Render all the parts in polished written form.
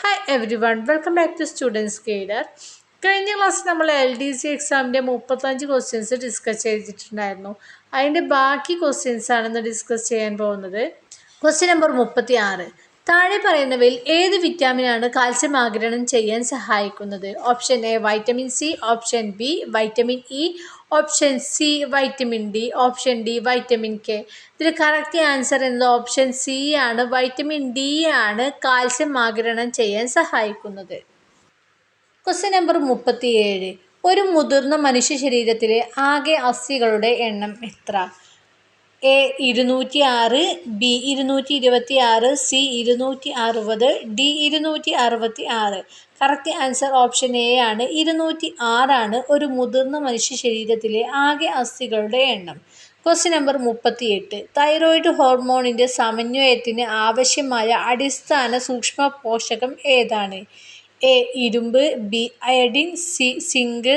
Hi everyone, welcome back to students guider. കഴിഞ്ഞ ക്ലാസ്സിൽ നമ്മൾ LDC എക്സാമിൻ്റെ 35 ക്വസ്റ്റ്യൻസ് ഡിസ്കസ് ചെയ്തിട്ടുണ്ടായിരുന്നു. അതിൻ്റെ ബാക്കി ക്വസ്റ്റ്യൻസ് ആണെന്ന് ഡിസ്കസ് ചെയ്യാൻ പോകുന്നത്. Question number 36. താഴെ പറയുന്നവയിൽ ഏത് വിറ്റാമിനാണ് കാൽസ്യം ആഗിരണം ചെയ്യാൻ സഹായിക്കുന്നത്? Option A vitamin C, option B vitamin E, option C vitamin D, option D vitamin K. ഇതിൽ കറക്റ്റ് ആൻസർ എന്നത് ഓപ്ഷൻ സി ആണ്. വൈറ്റമിൻ ഡി ആണ് കാൽസ്യം ആഗിരണം ചെയ്യാൻ സഹായിക്കുന്നത്. Question number 37. ഒരു മുതിർന്ന മനുഷ്യ ശരീരത്തിലെ ആകെ അസ്ഥികളുടെ എണ്ണം എത്ര? A 206, B 226, C 260, D 266. Correct answer option A ആണ്. 206 ആണ് ഒരു മുതിർന്ന മനുഷ്യ ശരീരത്തിലെ ആകെ അസ്ഥികളുടെ എണ്ണം. Question number 38. തൈറോയിഡ് ഹോർമോണിൻ്റെ സമന്വയത്തിന് ആവശ്യമായ അടിസ്ഥാന സൂക്ഷ്മ പോഷകം ഏതാണ്? എ ഇരുമ്പ്, B iodine, C zinc,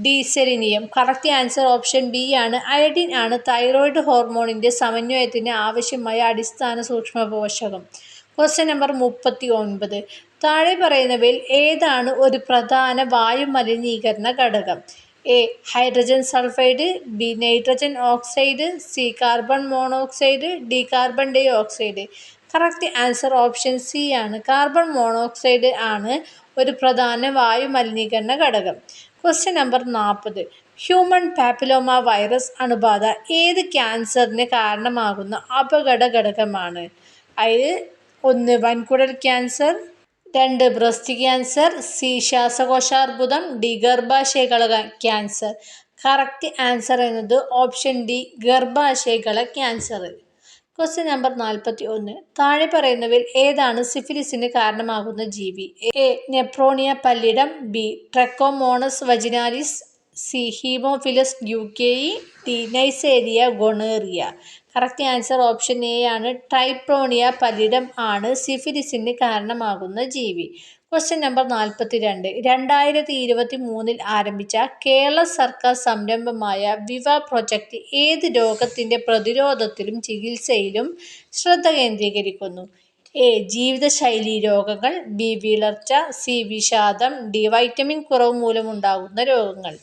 D selenium. Correct answer option B ആണ്. അയഡിൻ ആണ് തൈറോയിഡ് ഹോർമോണിൻ്റെ സമന്വയത്തിന് ആവശ്യമായ അടിസ്ഥാന സൂക്ഷ്മ പോഷകം. Question number 39. താഴെ പറയുന്നവയിൽ ഏതാണ് ഒരു പ്രധാന വായുമലിനീകരണ ഘടകം? A hydrogen sulphide, B nitrogen oxide, C carbon monoxide, D carbon dioxide. Correct answer option C ആണ്. കാർബൺ മോണോക്സൈഡ് ആണ് ഒരു പ്രധാന വായുമലിനീകരണ ഘടകം. Question number 40. Human papilloma virus അണുബാധ ഏത് ക്യാൻസറിന് കാരണമാകുന്ന അപകട ഘടകമാണ്? അതിൽ 1 വൻകുടൽ ക്യാൻസർ, 2 ബ്രസ്റ്റ് ക്യാൻസർ, സി ശ്വാസകോശാർബുദം, ഡി ഗർഭാശയകള ക്യാൻസർ. കറക്റ്റ് ആൻസർ എന്നത് ഓപ്ഷൻ ഡി ഗർഭാശയകള ക്യാൻസർ. Question number 41. താഴെ പറയുന്നവയിൽ ഏതാണ് സിഫിലിസിന് കാരണമാകുന്ന ജീവി? A നെഫ്രോണിയ pallidum, B trichomonas vaginalis, C haemophilus ല്യൂക്കേയി, D neisseria gonorrhoeae. Correct answer option A ആണ്. ട്രൈപ്രോണിയ പല്ലിഡം ആണ് സിഫിലിസിന് കാരണമാകുന്ന ജീവി. Question number 42. 2023 ആരംഭിച്ച കേരള സർക്കാർ സംരംഭമായ വിവ പ്രൊജക്റ്റ് ഏത് രോഗത്തിൻ്റെ പ്രതിരോധത്തിലും ചികിത്സയിലും ശ്രദ്ധ കേന്ദ്രീകരിക്കുന്നു? എ ജീവിതശൈലീ രോഗങ്ങൾ, ബി വിളർച്ച, സി വിഷാദം, ഡി വൈറ്റമിൻ കുറവ് മൂലമുണ്ടാകുന്ന രോഗങ്ങൾ.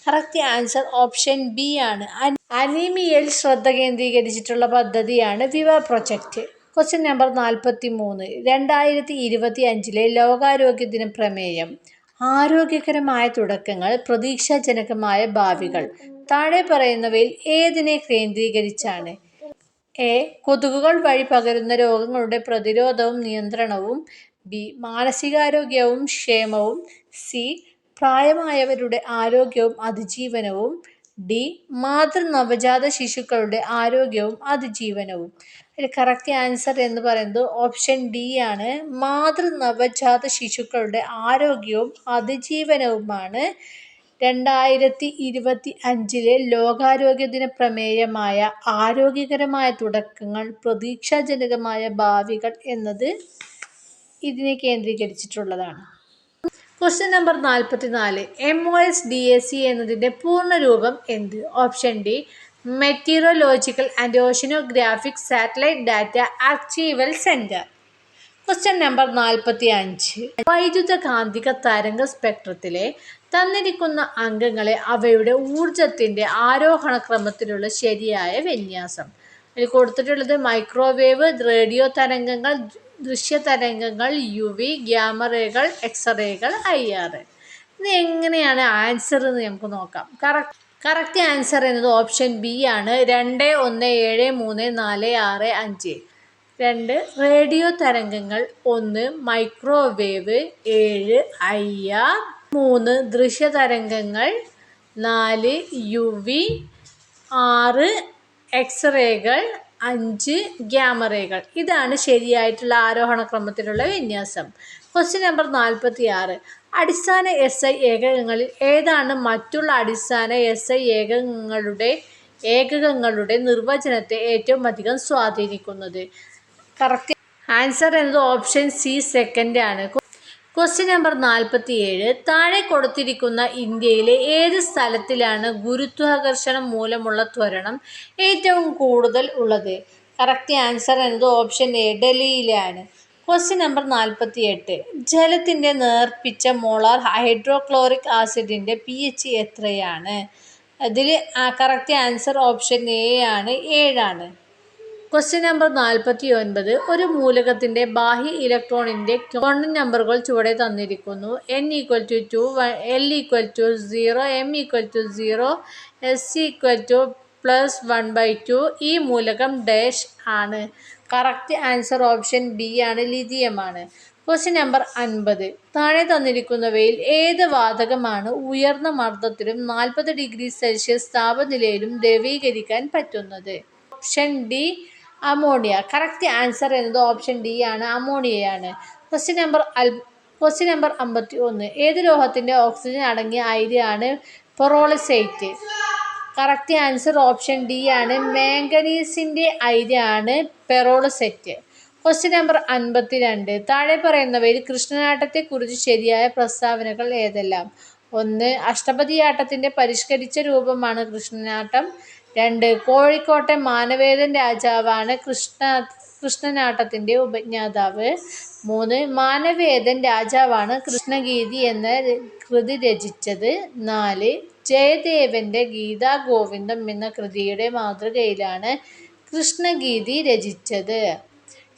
കറക്റ്റ് ആൻസർ ഓപ്ഷൻ ബി ആണ്. അനീമിയയിൽ ശ്രദ്ധ കേന്ദ്രീകരിച്ചിട്ടുള്ള പദ്ധതിയാണ് വിവ പ്രൊജക്റ്റ്. Question number 43. 2025 ലോകാരോഗ്യ ദിന പ്രമേയം ആരോഗ്യകരമായ തുടക്കങ്ങൾ, പ്രതീക്ഷാജനകമായ ഭാവികൾ. താഴെ പറയുന്നവയിൽ ഏതിനെ കേന്ദ്രീകരിച്ചാണ്? എ കൊതുകുകൾ വഴി പകരുന്ന രോഗങ്ങളുടെ പ്രതിരോധവും നിയന്ത്രണവും, ബി മാനസികാരോഗ്യവും ക്ഷേമവും, സി പ്രായമായവരുടെ ആരോഗ്യവും അതിജീവനവും, ഡി നവജാത ശിശുക്കളുടെ ആരോഗ്യവും അതിജീവനവും. അതിൽ കറക്റ്റ് ആൻസർ എന്ന് പറയുന്നത് ഓപ്ഷൻ ഡി ആണ്. നവജാത ശിശുക്കളുടെ ആരോഗ്യവും അതിജീവനവുമാണ് 2025 ലോകാരോഗ്യ ദിന പ്രമേയമായ ആരോഗ്യകരമായ തുടക്കങ്ങൾ, പ്രതീക്ഷാജനകമായ ഭാവികൾ എന്നത് ഇതിനെ കേന്ദ്രീകരിച്ചിട്ടുള്ളതാണ്. Question number 44. MOSDAC എന്നതിൻ്റെ പൂർണ്ണരൂപം എന്ത്? Option D meteorological and oceanographic satellite data archival centre. Question number 45. വൈദ്യുതകാന്തിക തരംഗ സ്പെക്ട്രത്തിലെ തന്നിരിക്കുന്ന അംഗങ്ങളെ അവയുടെ ഊർജത്തിൻ്റെ ആരോഹണക്രമത്തിലുള്ള ശരിയായ വിന്യാസം. അതിൽ കൊടുത്തിട്ടുള്ളത് മൈക്രോവേവ്, റേഡിയോ തരംഗങ്ങൾ, ദൃശ്യതരംഗങ്ങൾ, UV, ഗ്യാമറേകൾ, എക്സ്റേകൾ, IR. ഇത് എങ്ങനെയാണ് ആൻസർ എന്ന് നമുക്ക് നോക്കാം. കറക്റ്റ് ആൻസർ എന്നത് ഓപ്ഷൻ ബി ആണ്. 2, 1, 7, 3, 4, 6, 5. 2 റേഡിയോ തരംഗങ്ങൾ, 1 മൈക്രോവേവ്, 7 IR, 3 ദൃശ്യതരംഗങ്ങൾ, 4 UV, 6 എക്സ്റേകൾ, 5 ഗ്യാമറേകൾ. ഇതാണ് ശരിയായിട്ടുള്ള ആരോഹണക്രമത്തിലുള്ള വിന്യാസം. Question number 46. അടിസ്ഥാന SI ഏകകങ്ങളിൽ ഏതാണ് മറ്റുള്ള അടിസ്ഥാന SI ഏകകങ്ങളുടെ നിർവചനത്തെ ഏറ്റവും അധികം സ്വാധീനിക്കുന്നത്? കറക്റ്റ് ആൻസർ എന്നത് ഓപ്ഷൻ സി സെക്കൻഡ് ആണ്. Question number 47. താഴെ കൊടുത്തിരിക്കുന്ന ഇന്ത്യയിലെ ഏത് സ്ഥലത്തിലാണ് ഗുരുത്വാകർഷണം മൂലമുള്ള ത്വരണം ഏറ്റവും കൂടുതൽ ഉള്ളത്? കറക്റ്റ് ആൻസർ എന്നത് ഓപ്ഷൻ എ ഡൽഹിയിലാണ്. Question number 48. ജലത്തിൻ്റെ നേർപ്പിച്ച മോളാർ ഹൈഡ്രോക്ലോറിക് ആസിഡിൻ്റെ pH എത്രയാണ്? അതിൽ കറക്റ്റ് ആൻസർ ഓപ്ഷൻ എ ആണ്, 7. Question number 49. ഒരു മൂലകത്തിൻ്റെ ബാഹ്യ ഇലക്ട്രോണിൻ്റെ ക്വാണ്ടം നമ്പറുകൾ ചുവടെ തന്നിരിക്കുന്നു. n=2, l=0, m=0, s=+1/2. ഈ മൂലകം ഡാഷ് ആണ്. കറക്റ്റ് ആൻസർ ഓപ്ഷൻ ബി ആണ്, ലിഥിയമാണ്. Question number 50. താഴെ തന്നിരിക്കുന്നവയിൽ ഏത് വാതകമാണ് ഉയർന്ന മർദ്ദത്തിലും 40°C താപനിലയിലും ദ്രവീകരിക്കാൻ പറ്റുന്നത്? Option D ammonia. Correct answer എന്നത് ഓപ്ഷൻ ഡി ആണ്, അമോണിയയാണ്. Question number 51. ഏത് ലോഹത്തിൻ്റെ ഓക്സിജൻ അടങ്ങിയ അയിരാണ് pyrolusite? Correct answer option D ആണ്, മാംഗനീസിൻ്റെ അയിരാണ് പെറോളിസൈറ്റ്. Question number 52. താഴെ പറയുന്നവയിൽ കൃഷ്ണനാട്ടത്തെക്കുറിച്ച് ശരിയായ പ്രസ്താവനകൾ ഏതെല്ലാം? 1. അഷ്ടപദിയാട്ടത്തിൻ്റെ പരിഷ്കരിച്ച രൂപമാണ് കൃഷ്ണനാട്ടം. 2. കോഴിക്കോട്ടെ മാനവേദൻ രാജാവാണ് കൃഷ്ണനാട്ടത്തിൻ്റെ ഉപജ്ഞാതാവ്. 3. മാനവേദൻ രാജാവാണ് കൃഷ്ണഗീതി എന്ന കൃതി രചിച്ചത്. 4. ജയദേവൻ്റെ ഗീതാഗോവിന്ദം എന്ന കൃതിയുടെ മാതൃകയിലാണ് കൃഷ്ണഗീതി രചിച്ചത്.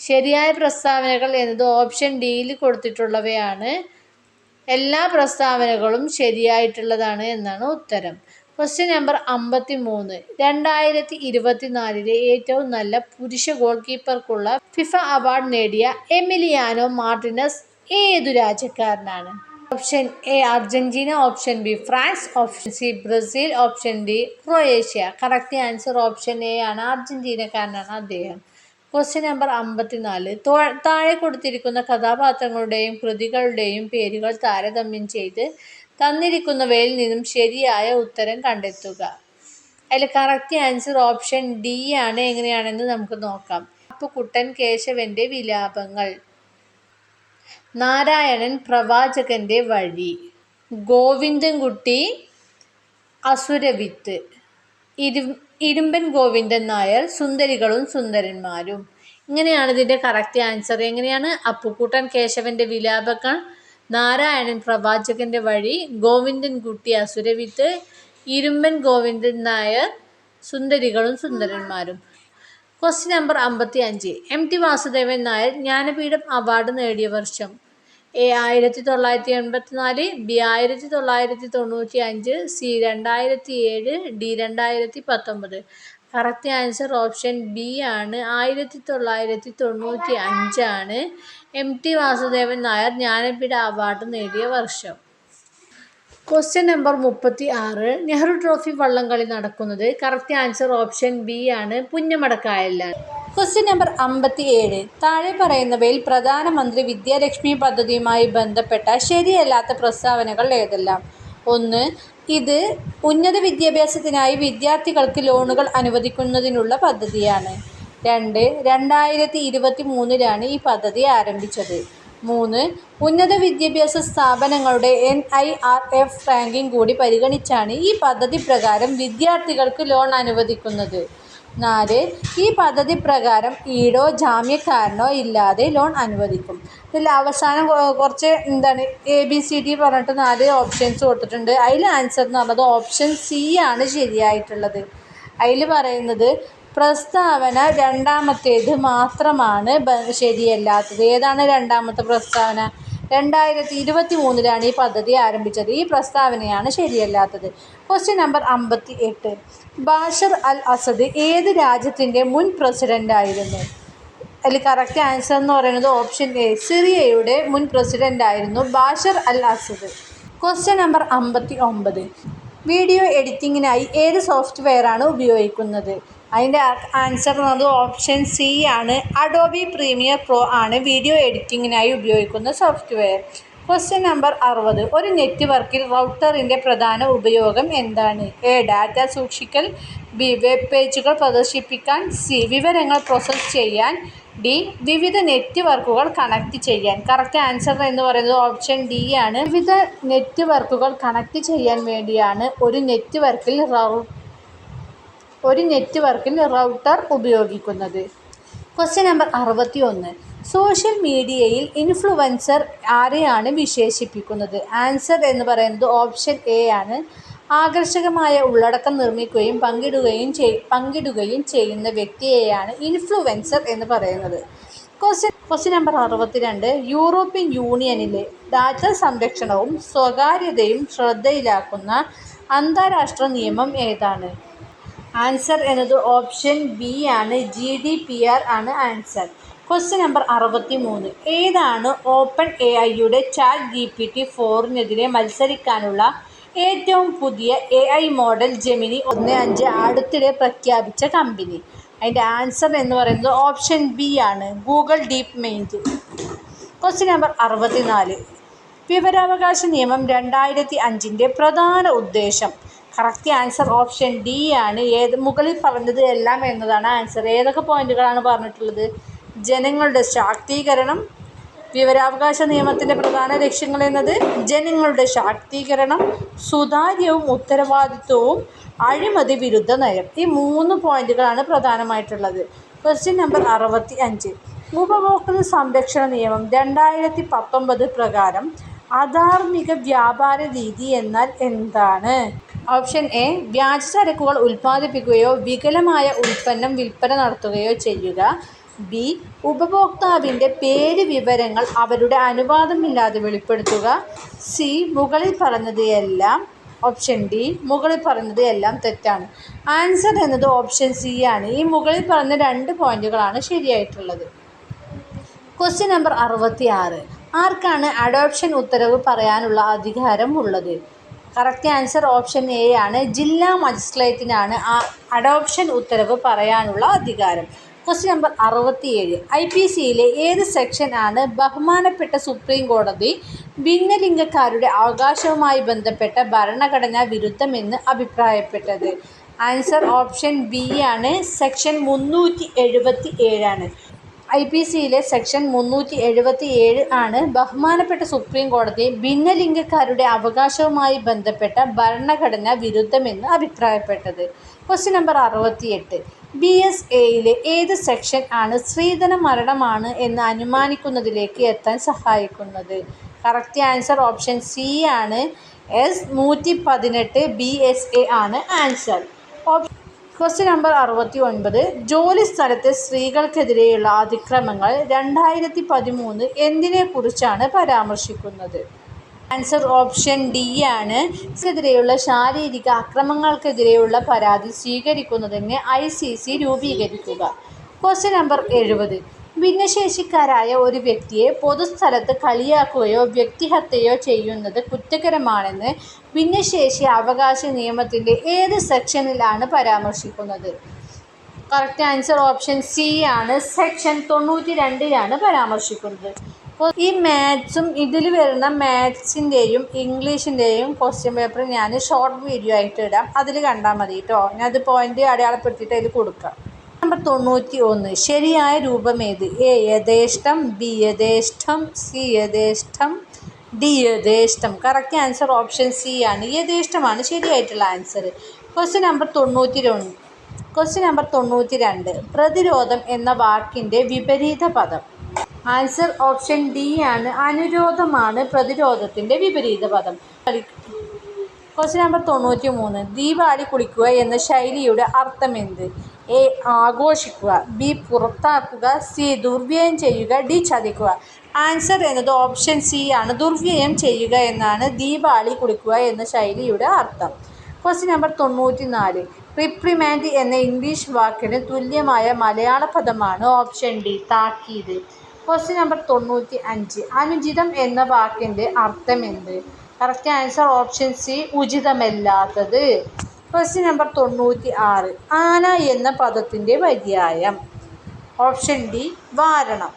ശരിയായ പ്രസ്താവനകൾ എന്നത് ഓപ്ഷൻ ഡിയിൽ കൊടുത്തിട്ടുള്ളവയാണ്. എല്ലാ പ്രസ്താവനകളും ശരിയായിട്ടുള്ളതാണ് എന്നാണ് ഉത്തരം. Question number 53. 2024 ഏറ്റവും നല്ല പുരുഷ ഗോൾ കീപ്പർക്കുള്ള ഫിഫ അവാർഡ് നേടിയ എമിലിയാനോ മാർട്ടിനസ് ഏതു രാജ്യക്കാരനാണ്? Option A Argentina, option B France, option C Brazil, option D Croatia. Correct answer option A ആണ്, അർജന്റീനക്കാരനാണ് അദ്ദേഹം. Question number 54. താഴെ കൊടുത്തിരിക്കുന്ന കഥാപാത്രങ്ങളുടെയും കൃതികളുടെയും പേരുകൾ താരതമ്യം ചെയ്ത് തന്നിരിക്കുന്നവയിൽ നിന്നും ശരിയായ ഉത്തരം കണ്ടെത്തുക. അതിൽ കറക്റ്റ് ആൻസർ ഓപ്ഷൻ ഡി ആണ്. എങ്ങനെയാണെന്ന് നമുക്ക് നോക്കാം. അപ്പുക്കുട്ടൻ കേശവൻ്റെ വിലാപങ്ങൾ, നാരായണൻ പ്രവാചകൻ്റെ വഴി, ഗോവിന്ദൻകുട്ടി അസുരവിത്ത്, ഇരുമ്പൻ ഗോവിന്ദൻ നായർ സുന്ദരികളും സുന്ദരന്മാരും. ഇങ്ങനെയാണ് ഇതിൻ്റെ കറക്റ്റ് ആൻസർ. എങ്ങനെയാണ്? അപ്പുക്കുട്ടൻ കേശവൻ്റെ വിലാപങ്ങൾ, നാരായണൻ പ്രവാചകൻ്റെ വഴി, ഗോവിന്ദൻകുട്ടി അസുരവിത്ത്, ഇരുമ്പൻ ഗോവിന്ദൻ നായർ സുന്ദരികളും സുന്ദരന്മാരും. Question number 55. MT Vasudevan Nair Jnanpith award നേടിയ വർഷം? A 1984, B 1995, C 2007, D 2019. Correct answer option B ആണ്, 1995 ആണ് MT വാസുദേവൻ നായർ ജ്ഞാനപീഠ അവാർഡ് നേടിയ വർഷം. Question number 36. നെഹ്റു ട്രോഫി വള്ളംകളി നടക്കുന്നത്? കറക്റ്റ് ആൻസർ ഓപ്ഷൻ ബി ആണ്, പുന്നമടക്കായലിലാണ്. Question number 57. താഴെ പറയുന്നവയിൽ പ്രധാനമന്ത്രി വിദ്യാലക്ഷ്മി പദ്ധതിയുമായി ബന്ധപ്പെട്ട ശരിയല്ലാത്ത പ്രസ്താവനകൾ ഏതെല്ലാം? 1. ഇത് ഉന്നത വിദ്യാഭ്യാസത്തിനായി വിദ്യാർത്ഥികൾക്ക് ലോണുകൾ അനുവദിക്കുന്നതിനുള്ള പദ്ധതിയാണ്. 2. 2023 ഈ പദ്ധതി ആരംഭിച്ചത്. 3. ഉന്നത വിദ്യാഭ്യാസ സ്ഥാപനങ്ങളുടെ NIRF റാങ്കിംഗ് കൂടി പരിഗണിച്ചാണ് ഈ പദ്ധതി പ്രകാരം വിദ്യാർത്ഥികൾക്ക് ലോൺ അനുവദിക്കുന്നത്. 4. ഈ പദ്ധതി പ്രകാരം ഈടോ ജാമ്യക്കാരനോ ഇല്ലാതെ ലോൺ അനുവദിക്കും. ഇതിൽ അവസാനം കുറച്ച് ABCD പറഞ്ഞിട്ട് 4 ഓപ്ഷൻസ് കൊടുത്തിട്ടുണ്ട്. അതിൽ ആൻസർ എന്ന് പറഞ്ഞത് ഓപ്ഷൻ സി ആണ് ശരിയായിട്ടുള്ളത്. അതിൽ പറയുന്നത് പ്രസ്താവന രണ്ടാമത്തേത് മാത്രമാണ് ശരിയല്ലാത്തത്. ഏതാണ് രണ്ടാമത്തെ പ്രസ്താവന? 2023 ഈ പദ്ധതി ആരംഭിച്ചത്. ഈ പ്രസ്താവനയാണ് ശരിയല്ലാത്തത്. Question number 58. Bashar al Assad ഏത് രാജ്യത്തിൻ്റെ മുൻ പ്രസിഡൻ്റായിരുന്നു? അതിൽ കറക്റ്റ് ആൻസർ എന്ന് പറയുന്നത് ഓപ്ഷൻ എ, സിറിയയുടെ മുൻ പ്രസിഡൻ്റായിരുന്നു Bashar al Assad. Question number 59. Video എഡിറ്റിങ്ങിനായി ഏത് സോഫ്റ്റ്വെയറാണ് ഉപയോഗിക്കുന്നത്? അതിൻ്റെ ആൻസർ എന്ന് പറയുന്നത് ഓപ്ഷൻ സി ആണ്, അഡോബി പ്രീമിയർ പ്രോ ആണ് വീഡിയോ എഡിറ്റിങ്ങിനായി ഉപയോഗിക്കുന്ന സോഫ്റ്റ്വെയർ. Question number 60. ഒരു നെറ്റ്വർക്കിൽ റൗട്ടറിൻ്റെ പ്രധാന ഉപയോഗം എന്താണ്? എ. ഡാറ്റ സൂക്ഷിക്കൽ, ബി. വെബ് പേജുകൾ പ്രദർശിപ്പിക്കാൻ, സി. വിവരങ്ങൾ പ്രോസസ്സ് ചെയ്യാൻ, ഡി. വിവിധ നെറ്റ്വർക്കുകൾ കണക്ട് ചെയ്യാൻ. കറക്റ്റ് ആൻസർ എന്ന് പറയുന്നത് ഓപ്ഷൻ ഡി ആണ്. വിവിധ നെറ്റ്വർക്കുകൾ കണക്ട് ചെയ്യാൻ വേണ്ടിയാണ് ഒരു നെറ്റ്വർക്കിൽ റൗട്ടർ ഉപയോഗിക്കുന്നത്. Question number 61. സോഷ്യൽ മീഡിയയിൽ ഇൻഫ്ലുവൻസർ ആരെയാണ് വിശേഷിപ്പിക്കുന്നത്? ആൻസർ എന്ന് പറയുന്നത് ഓപ്ഷൻ എ ആണ്. ആകർഷകമായ ഉള്ളടക്കം നിർമ്മിക്കുകയും പങ്കിടുകയും ചെയ്യുന്ന വ്യക്തിയെയാണ് ഇൻഫ്ലുവൻസർ എന്ന് പറയുന്നത്. Question number 62. യൂറോപ്യൻ യൂണിയനിലെ ഡാറ്റ സംരക്ഷണവും സ്വകാര്യതയും ശ്രദ്ധയിലാക്കുന്ന അന്താരാഷ്ട്ര നിയമം ഏതാണ്? ആൻസർ എന്നത് ഓപ്ഷൻ ബി ആണ്. GDPR ആണ് ആൻസർ. Question number 63. ഏതാണ് ഓപ്പൺ AI-യുടെ ChatGPT-4-നെതിരെ മത്സരിക്കാനുള്ള ഏറ്റവും പുതിയ AI മോഡൽ ജെമിനി 1.5 അടുത്തിടെ പ്രഖ്യാപിച്ച കമ്പനി? അതിൻ്റെ ആൻസർ എന്ന് പറയുന്നത് ഓപ്ഷൻ ബി ആണ്. Google deep mind. Question number 64. വിവരാവകാശ നിയമം 2005-ൻ്റെ പ്രധാന ഉദ്ദേശം? കറക്റ്റ് ആൻസർ ഓപ്ഷൻ ഡി ആണ്. മുകളിൽ പറഞ്ഞത് എല്ലാം എന്നതാണ് ആൻസർ. ഏതൊക്കെ പോയിന്റുകളാണ് പറഞ്ഞിട്ടുള്ളത്? ജനങ്ങളുടെ ശാക്തീകരണം. വിവരാവകാശ നിയമത്തിൻ്റെ പ്രധാന ലക്ഷ്യങ്ങൾ എന്നത് ജനങ്ങളുടെ ശാക്തീകരണം, സുതാര്യവും ഉത്തരവാദിത്വവും, അഴിമതി വിരുദ്ധ നയം. ഈ 3 പോയിന്റുകളാണ് പ്രധാനമായിട്ടുള്ളത്. Question number 65. ഉപഭോക്തൃ സംരക്ഷണ നിയമം 2019 പ്രകാരം അധാർമിക വ്യാപാര രീതി എന്നാൽ എന്താണ്? ഓപ്ഷൻ എ വ്യാജ ചരക്കുകൾ ഉൽപ്പാദിപ്പിക്കുകയോ വികലമായ ഉൽപ്പന്നം വിൽപ്പന നടത്തുകയോ ചെയ്യുക. ബി ഉപഭോക്താവിൻ്റെ പേര് വിവരങ്ങൾ അവരുടെ അനുവാദമില്ലാതെ വെളിപ്പെടുത്തുക. സി മുകളിൽ പറഞ്ഞത് എല്ലാം. ഓപ്ഷൻ ഡി മുകളിൽ പറഞ്ഞത് എല്ലാം തെറ്റാണ്. ആൻസർ എന്നത് ഓപ്ഷൻ സി ആണ്. ഈ മുകളിൽ പറഞ്ഞ 2 പോയിന്റുകളാണ് ശരിയായിട്ടുള്ളത്. Question number 66. ആർക്കാണ് അഡോപ്ഷൻ ഉത്തരവ് പറയാനുള്ള അധികാരം ഉള്ളത്? കറക്റ്റ് ആൻസർ ഓപ്ഷൻ എ ആണ്. ജില്ലാ മജിസ്ട്രേറ്റിനാണ് അഡോപ്ഷൻ ഉത്തരവ് പറയാനുള്ള അധികാരം. Question number 67. IPCയിലെ ഏത് സെക്ഷൻ ആണ് ബഹുമാനപ്പെട്ട സുപ്രീം കോടതി ഭിന്നലിംഗക്കാരുടെ അവകാശവുമായി ബന്ധപ്പെട്ട ഭരണഘടനാ വിരുദ്ധമെന്ന് അഭിപ്രായപ്പെട്ടത്? ആൻസർ ഓപ്ഷൻ ബി ആണ്. സെക്ഷൻ 377 ആണ്. IPCയിലെ സെക്ഷൻ 377 ആണ് ബഹുമാനപ്പെട്ട സുപ്രീം കോടതി ഭിന്നലിംഗക്കാരുടെ അവകാശവുമായി ബന്ധപ്പെട്ട ഭരണഘടനാ വിരുദ്ധമെന്ന് അഭിപ്രായപ്പെട്ടത്. Question number 68. BSAയിലെ ഏത് സെക്ഷൻ ആണ് സ്ത്രീധന മരണമാണ് എന്ന് അനുമാനിക്കുന്നതിലേക്ക് എത്താൻ സഹായിക്കുന്നത്? കറക്റ്റ് ആൻസർ ഓപ്ഷൻ സി ആണ്. 118 BSA ആണ് ആൻസർ. Question number 69. ജോലി സ്ഥലത്തെ സ്ത്രീകൾക്കെതിരെയുള്ള അതിക്രമങ്ങൾ 2013 എന്തിനെക്കുറിച്ചാണ് പരാമർശിക്കുന്നത്? ആൻസർ ഓപ്ഷൻ ഡി ആണ്. സ്ത്രീകൾക്കെതിരെയുള്ള ശാരീരിക അക്രമങ്ങൾക്കെതിരെയുള്ള പരാതി സ്വീകരിക്കുന്നതിന് ICC രൂപീകരിക്കുക. Question number 70. ഭിന്നശേഷിക്കാരായ ഒരു വ്യക്തിയെ പൊതുസ്ഥലത്ത് കളിയാക്കുകയോ വ്യക്തിഹത്യയോ ചെയ്യുന്നത് കുറ്റകരമാണെന്ന് ഭിന്നശേഷി അവകാശ നിയമത്തിൻ്റെ ഏത് സെക്ഷനിലാണ് പരാമർശിക്കുന്നത്? കറക്റ്റ് ആൻസർ ഓപ്ഷൻ സി ആണ്. സെക്ഷൻ 92 പരാമർശിക്കുന്നത്. ഈ മാത്സും ഇതിൽ വരുന്ന മാത്സിൻ്റെയും ഇംഗ്ലീഷിൻ്റെയും ക്വസ്റ്റ്യൻ പേപ്പർ ഞാൻ ഷോർട്ട് വീഡിയോ ആയിട്ട് ഇടാം. അതിൽ കണ്ടാൽ മതി കേട്ടോ. ഞാനത് പോയിന്റ് അടയാളപ്പെടുത്തിയിട്ട് അതിൽ കൊടുക്കാം. നമ്പർ 91. ശരിയായ രൂപം ഏത്? എ യഥേഷ്ടം, ബി യഥേഷ്ടം, സി യഥേഷ്ടം, ഡി യഥേഷ്ടം. കറക്റ്റ് ആൻസർ ഓപ്ഷൻ സി ആണ്. യഥേഷ്ടമാണ് ശരിയായിട്ടുള്ള ആൻസർ. Question number 92. പ്രതിരോധം എന്ന വാക്കിൻ്റെ വിപരീത പദം? ആൻസർ ഓപ്ഷൻ ഡി ആണ്. അനുരോധമാണ് പ്രതിരോധത്തിൻ്റെ വിപരീത പദം. Question number 93. ദീപാവലി കുളിക്കുക എന്ന ശൈലിയുടെ അർത്ഥം എന്ത്? എ ആഘോഷിക്കുക, ബി പുറത്താക്കുക, സി ദുർവ്യയം ചെയ്യുക, ഡി ചതിക്കുക. ആൻസർ എന്നത് ഓപ്ഷൻ സി ആണ്. ദുർവ്യയം ചെയ്യുക എന്നാണ് ദീപാവലി കുളിക്കുക എന്ന ശൈലിയുടെ അർത്ഥം. Question number 94. റിപ്രിമാൻഡ് എന്ന ഇംഗ്ലീഷ് വാക്കിന് തുല്യമായ മലയാള പദമാണ്? ഓപ്ഷൻ ഡി താക്കീത്. Question number 95. അനുചിതം എന്ന വാക്കിൻ്റെ അർത്ഥം എന്ത്? കറക്റ്റ് ആൻസർ ഓപ്ഷൻ സി ഉചിതമല്ലാത്തത്. Question number 96. ആന എന്ന പദത്തിൻ്റെ പര്യായം? ഓപ്ഷൻ ഡി വാരണം.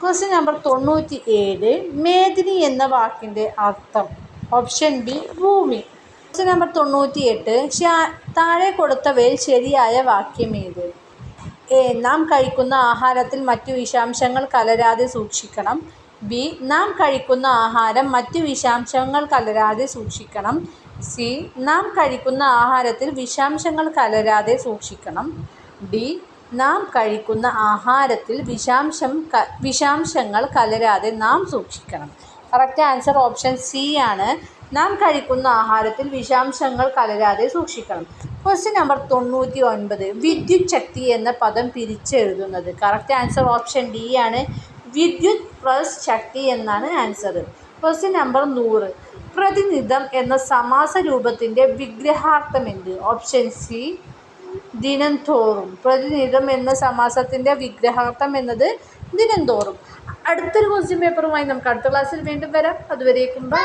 Question number 97. മേദിനി എന്ന വാക്കിൻ്റെ അർത്ഥം? ഓപ്ഷൻ ബി ഭൂമി. Question number 98. താഴെ കൊടുത്തവയിൽ ശരിയായ വാക്യം ഏത്? എ നാം കഴിക്കുന്ന ആഹാരത്തിൽ മറ്റു വിഷാംശങ്ങൾ കലരാതെ സൂക്ഷിക്കണം. ബി നാം കഴിക്കുന്ന ആഹാരം മറ്റു വിഷാംശങ്ങൾ കലരാതെ സൂക്ഷിക്കണം. സി നാം കഴിക്കുന്ന ആഹാരത്തിൽ വിഷാംശങ്ങൾ കലരാതെ സൂക്ഷിക്കണം. ഡി നാം കഴിക്കുന്ന ആഹാരത്തിൽ വിഷാംശങ്ങൾ കലരാതെ നാം സൂക്ഷിക്കണം. കറക്റ്റ് ആൻസർ ഓപ്ഷൻ സി ആണ്. നാം കഴിക്കുന്ന ആഹാരത്തിൽ വിഷാംശങ്ങൾ കലരാതെ സൂക്ഷിക്കണം. Question number 99. വിദ്യുത് ശക്തി എന്ന പദം പിരിച്ചെഴുതുന്നത്. കറക്റ്റ് ആൻസർ ഓപ്ഷൻ ഡി ആണ്. വിദ്യുത് പ്ലസ് ശക്തി എന്നാണ് ആൻസർ. Question number 100. പ്രതിനിധം എന്ന സമാസ രൂപത്തിൻ്റെ വിഗ്രഹാർത്ഥം എന്ത്? Option C ദിനംതോറും. പ്രതിനിധം എന്ന സമാസത്തിൻ്റെ വിഗ്രഹാർത്ഥം എന്നത് ദിനംതോറും. അടുത്തൊരു ക്വസ്റ്റ്യൻ പേപ്പറുമായി നമുക്ക് അടുത്ത ക്ലാസ്സിൽ വീണ്ടും വരാം. അതുവരേക്കും ബൈ.